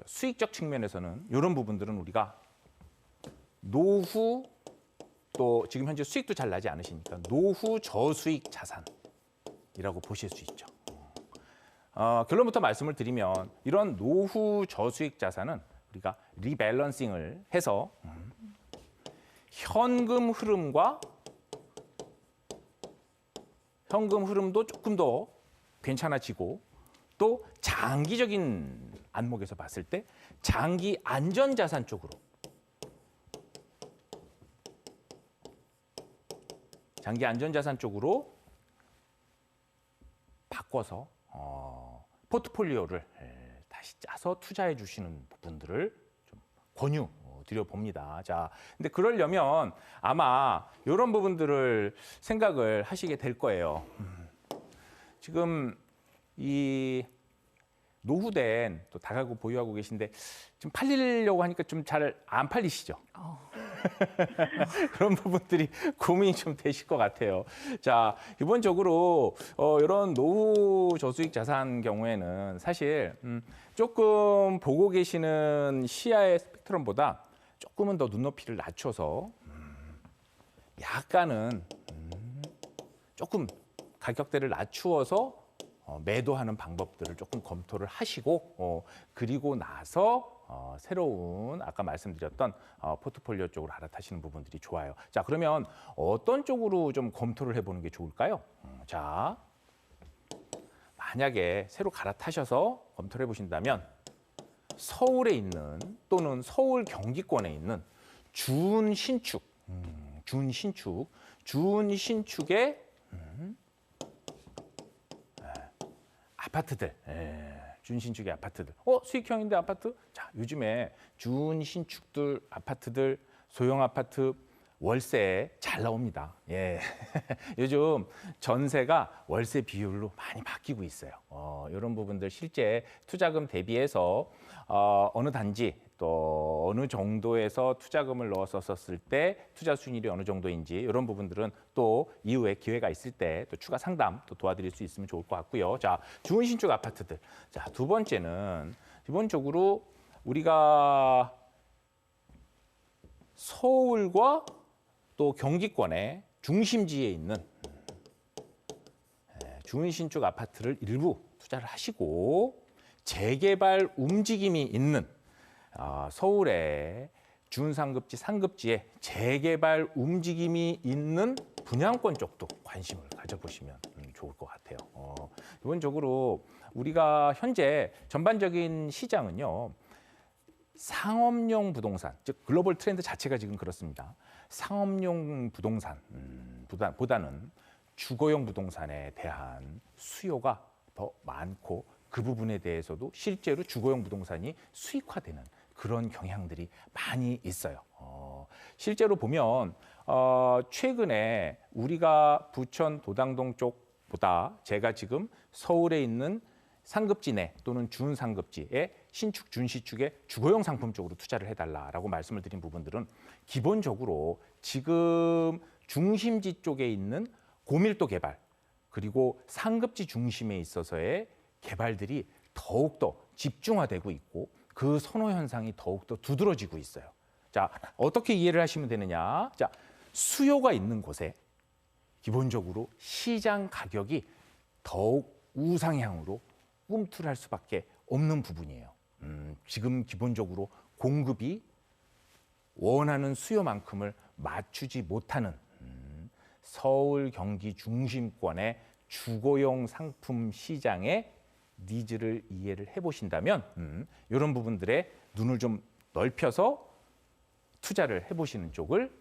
수익적 측면에서는 이런 부분들은 우리가 노후 또 지금 현재 수익도 잘 나지 않으시니까 노후 저수익 자산이라고 보실 수 있죠. 결론부터 말씀을 드리면 이런 노후 저수익 자산은 우리가 리밸런싱을 해서 현금 흐름도 조금 더 괜찮아지고 또 장기적인 안목에서 봤을 때 장기 안전자산 쪽으로 바꿔서 포트폴리오를 다시 짜서 투자해 주시는 부분들을 좀 권유 드려 봅니다. 자, 근데 그러려면 아마 이런 부분들을 생각을 하시게 될 거예요. 지금 이 노후된 또 다가구 보유하고 계신데 좀 팔리려고 하니까 좀 잘 안 팔리시죠? 그런 부분들이 고민이 좀 되실 것 같아요. 자, 기본적으로 이런 노후 저수익 자산 경우에는 사실 조금 보고 계시는 시야의 스펙트럼보다 조금은 더 눈높이를 낮춰서 약간은 조금 가격대를 낮추어서 매도하는 방법들을 조금 검토를 하시고 그리고 나서 새로운 아까 말씀드렸던 포트폴리오 쪽으로 갈아타시는 부분들이 좋아요. 자, 그러면 어떤 쪽으로 좀 검토를 해보는 게 좋을까요? 자, 만약에 새로 갈아타셔서 검토를 해보신다면 서울에 있는 또는 서울 경기권에 있는 준신축의 아파트들, 준신축의 아파트들. 수익형인데 아파트? 자, 요즘에 준신축들 아파트들, 소형 아파트 월세 잘 나옵니다. 예, 요즘 전세가 월세 비율로 많이 바뀌고 있어요. 이런 부분들 실제 투자금 대비해서 어느 단지 또 어느 정도에서 투자금을 넣어서 썼을 때 투자 수익률이 어느 정도인지 이런 부분들은 또 이후에 기회가 있을 때 또 추가 상담 또 도와드릴 수 있으면 좋을 것 같고요. 자, 준신축 아파트들. 자, 두 번째는 기본적으로 우리가 서울과 또 경기권의 중심지에 있는 준신축 아파트를 일부 투자를 하시고 재개발 움직임이 있는 서울의 준상급지, 상급지에 재개발 움직임이 있는 분양권 쪽도 관심을 가져보시면 좋을 것 같아요. 기본적으로 우리가 현재 전반적인 시장은요. 상업용 부동산, 즉 글로벌 트렌드 자체가 지금 그렇습니다. 상업용 부동산 보다는 주거용 부동산에 대한 수요가 더 많고 그 부분에 대해서도 실제로 주거용 부동산이 수익화되는 그런 경향들이 많이 있어요. 실제로 보면 최근에 우리가 부천 도당동 쪽보다 제가 지금 서울에 있는 상급지 내 또는 준상급지의 신축, 준시축의 주거용 상품 쪽으로 투자를 해달라라고 말씀을 드린 부분들은 기본적으로 지금 중심지 쪽에 있는 고밀도 개발 그리고 상급지 중심에 있어서의 개발들이 더욱더 집중화되고 있고 그 선호 현상이 더욱더 두드러지고 있어요. 자, 어떻게 이해를 하시면 되느냐? 자, 수요가 있는 곳에 기본적으로 시장 가격이 더욱 우상향으로 꿈틀할 수밖에 없는 부분이에요. 지금 기본적으로 공급이 원하는 수요만큼을 맞추지 못하는 서울 경기 중심권의 주거용 상품 시장의 니즈를 이해를 해보신다면 이런 부분들에 눈을 좀 넓혀서 투자를 해보시는 쪽을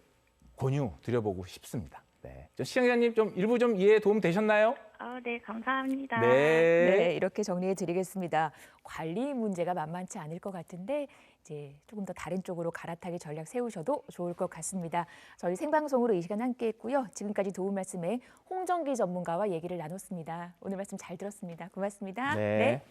권유드려보고 싶습니다. 네. 시청자님 좀 일부 좀 이해 도움 되셨나요? 네, 감사합니다. 네, 이렇게 정리해 드리겠습니다. 관리 문제가 만만치 않을 것 같은데 이제 조금 더 다른 쪽으로 갈아타기 전략 세우셔도 좋을 것 같습니다. 저희 생방송으로 이 시간 함께했고요. 지금까지 도움 말씀에 홍정기 전문가와 얘기를 나눴습니다. 오늘 말씀 잘 들었습니다. 고맙습니다. 네.